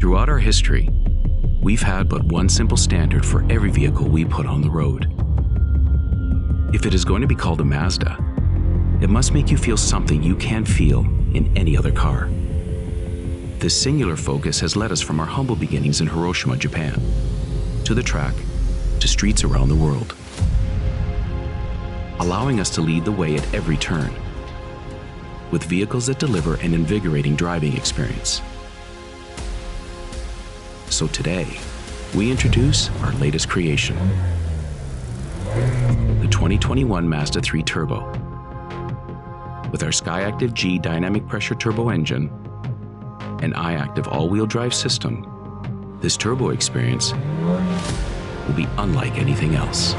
Throughout our history, we've had but one simple standard for every vehicle we put on the road. If it is going to be called a Mazda, it must make you feel something you can't feel in any other car. This singular focus has led us from our humble beginnings in Hiroshima, Japan, to the track, to streets around the world, allowing us to lead the way at every turn, with vehicles that deliver an invigorating driving experience. So today, we introduce our latest creation, the 2021 Mazda 3 Turbo. With our Skyactiv G dynamic pressure turbo engine and iActive all-wheel drive system, this turbo experience will be unlike anything else.